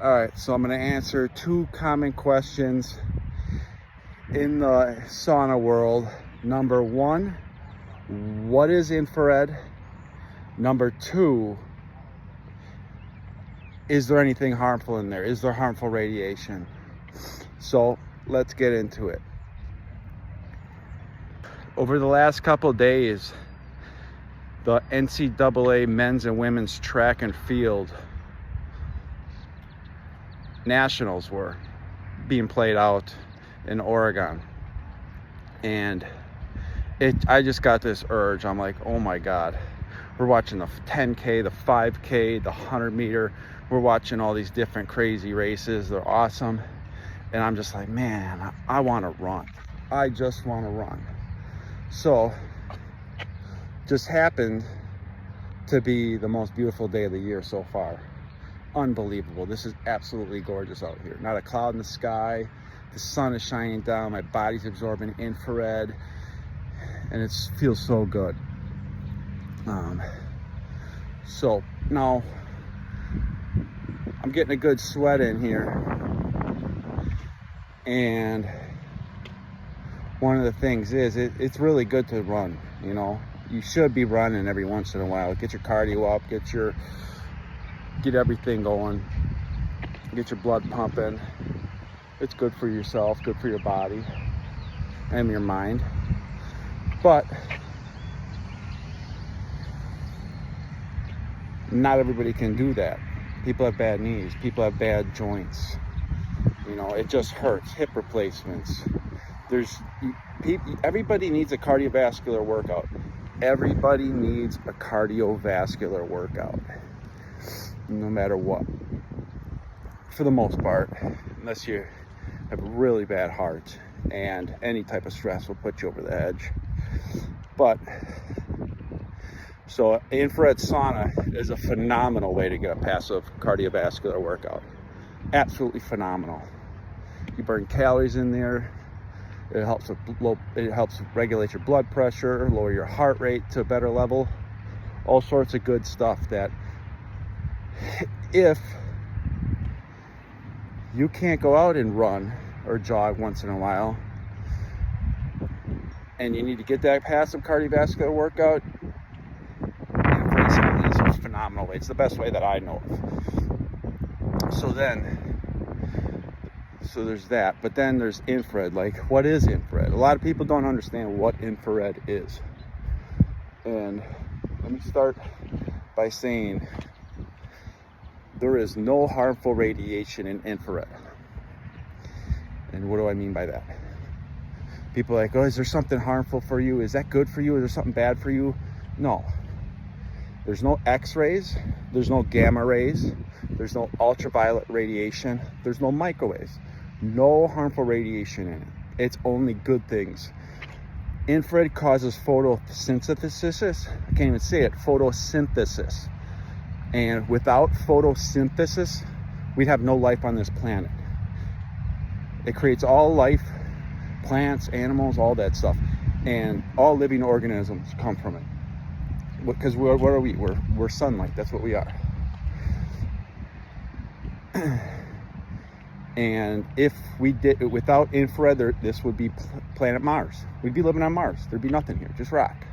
All right, so I'm going to answer 2 common questions in the sauna world. Number 1, what is infrared? Number 2, is there anything harmful in there? Is there harmful radiation? So let's get into it. Over the last couple days, the NCAA men's and women's track and field nationals were being played out in Oregon, and I just got this urge. I'm like, oh my God, we're watching the 10K, the 5K, the 100 meter. We're watching all these different crazy races. They're awesome. And I'm just like, man, I want to run. I just want to run. So just happened to be the most beautiful day of the year so far. Unbelievable. This is absolutely gorgeous out here. Not a cloud in the sky. The sun is shining down. My body's absorbing infrared, and it feels so good. So now I'm getting a good sweat in here, and one of the things is it's really good to run. You know, you should be running every once in a while. Get your cardio up, get everything going, get your blood pumping. It's good for yourself, good for your body and your mind. But not everybody can do that. People have bad knees, people have bad joints. You know, it just hurts. Hip replacements. Everybody needs a cardiovascular workout. Everybody needs a cardiovascular workout. No matter what, for the most part, unless you have a really bad heart, and any type of stress will put you over the edge. But so infrared sauna is a phenomenal way to get a passive cardiovascular workout. Absolutely phenomenal. You burn calories in there. It helps regulate your blood pressure, lower your heart rate to a better level. All sorts of good stuff that, if you can't go out and run or jog once in a while, and you need to get that passive cardiovascular workout, infrared sauna is a phenomenal way. It's the best way that I know of. So there's that, but then there's infrared. Like, what is infrared? A lot of people don't understand what infrared is. And let me start by saying there is no harmful radiation in infrared. And what do I mean by that? People are like, oh, is there something harmful for you? Is that good for you? Is there something bad for you? No. There's no X-rays. There's no gamma rays. There's no ultraviolet radiation. There's no microwaves. No harmful radiation in it. It's only good things. Infrared causes photosynthesis. I can't even say it. Photosynthesis. And without photosynthesis, we'd have no life on this planet. It creates all life, plants, animals, all that stuff. And all living organisms come from it. Because what are we? We're sunlight. That's what we are. And if we did it without infrared, this would be planet Mars. We'd be living on Mars. There'd be nothing here, just rock.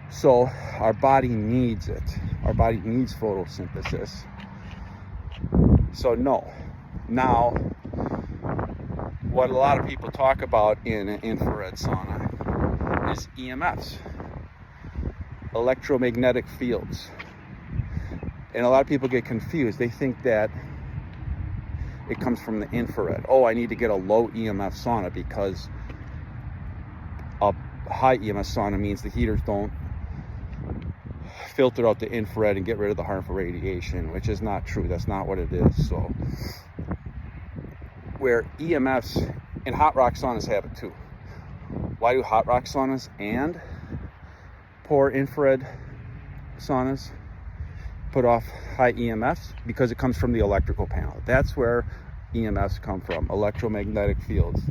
So our body needs it. Our body needs photosynthesis. So no. Now, what a lot of people talk about in an infrared sauna is EMFs, electromagnetic fields. And a lot of people get confused. They think that it comes from the infrared. Oh, I need to get a low EMF sauna because a high EMF sauna means the heaters don't filter out the infrared and get rid of the harmful radiation, which is not true. That's not what it is. So where EMFs and hot rock saunas have it too. Why do hot rock saunas and poor infrared saunas put off high EMFs? Because it comes from the electrical panel. That's where EMFs come from, electromagnetic fields.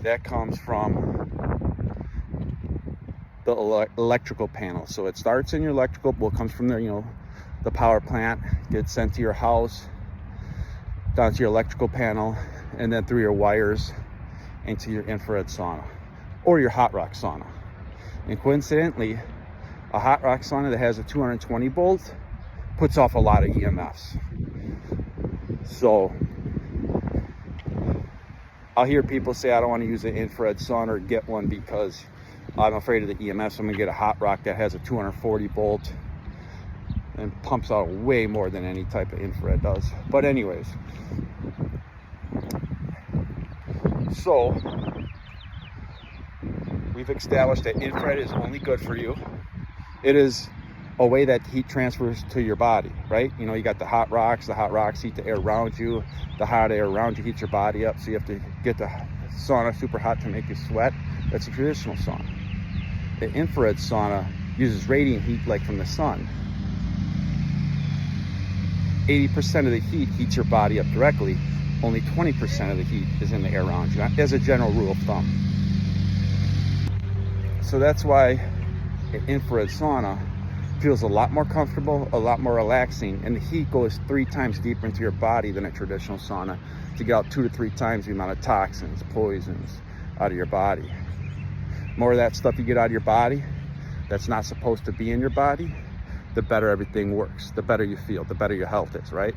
That comes from the electrical panel. So it starts in your electrical, well, it comes from there, the power plant, gets sent to your house, down to your electrical panel, and then through your wires into your infrared sauna or your hot rock sauna. And coincidentally, a hot rock sauna that has a 220 volt puts off a lot of EMFs. So I'll hear people say, I don't want to use an infrared sauna or get one because I'm afraid of the EMFs. I'm gonna get a hot rock that has a 240 volt and pumps out way more than any type of infrared does. But anyways, so we've established that infrared is only good for you. It is a way that heat transfers to your body, right? You know, you got the hot rocks heat the air around you, the hot air around you heats your body up, so you have to get the sauna super hot to make you sweat. That's a traditional sauna. The infrared sauna uses radiant heat like from the sun. 80% of the heat heats your body up directly. Only 20% of the heat is in the air around you, as a general rule of thumb. So that's why an infrared sauna feels a lot more comfortable, a lot more relaxing, and the heat goes 3 times deeper into your body than a traditional sauna to get out 2 to 3 times the amount of toxins, poisons out of your body. More of that stuff you get out of your body that's not supposed to be in your body, the better everything works, the better you feel, the better your health is, right?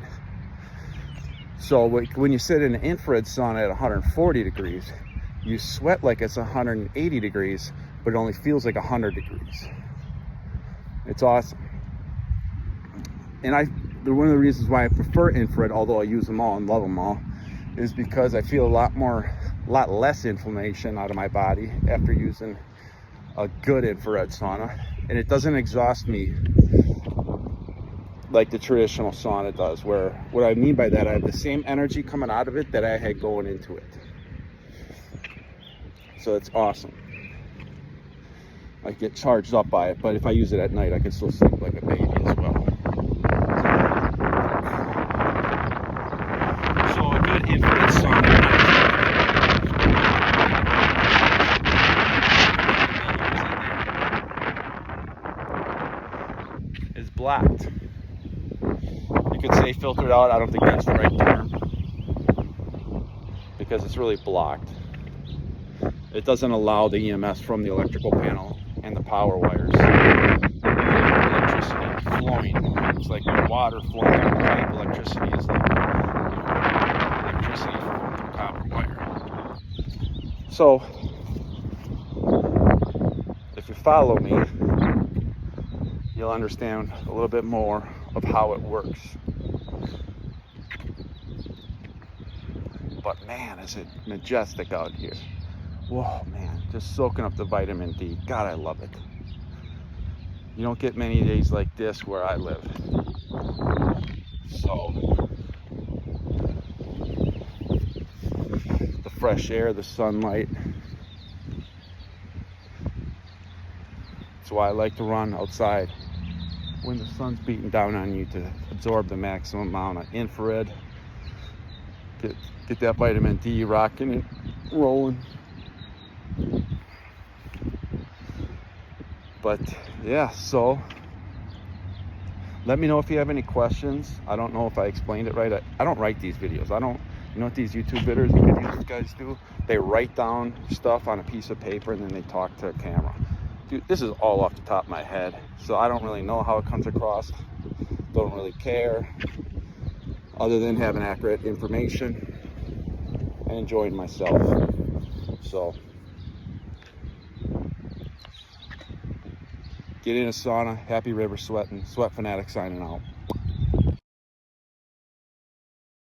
So when you sit in an infrared sauna at 140 degrees, you sweat like it's 180 degrees, but it only feels like 100 degrees. It's awesome. And one of the reasons why I prefer infrared, although I use them all and love them all, is because I feel a lot less inflammation out of my body after using a good infrared sauna, and it doesn't exhaust me like the traditional sauna does, where what I mean by that, I have the same energy coming out of it that I had going into it. So it's awesome. I get charged up by it, but if I use it at night, I can still sleep like a baby as well. So a good infrared sauna is blocked. You could say filtered out. I don't think that's the right term, because it's really blocked. It doesn't allow the EMS from the electrical panel and the power wires, electricity flowing. It's like water flowing down the pipe. Electricity is like electricity flowing through copper wire. So if you follow me, you'll understand a little bit more of how it works. But man, is it majestic out here. Whoa, man, just soaking up the vitamin D. God, I love it. You don't get many days like this where I live. So, the fresh air, the sunlight. That's why I like to run outside when the sun's beating down on you, to absorb the maximum amount of infrared. Get that vitamin D rocking and rolling. But yeah, so let me know if you have any questions. I don't know if I explained it right. I don't write these videos. You know what these YouTube guys do? They write down stuff on a piece of paper and then they talk to a camera. Dude, this is all off the top of my head, so I don't really know how it comes across. Don't really care, other than having accurate information and enjoying myself. So get in a sauna, happy river sweating. Sweat Fanatic signing out.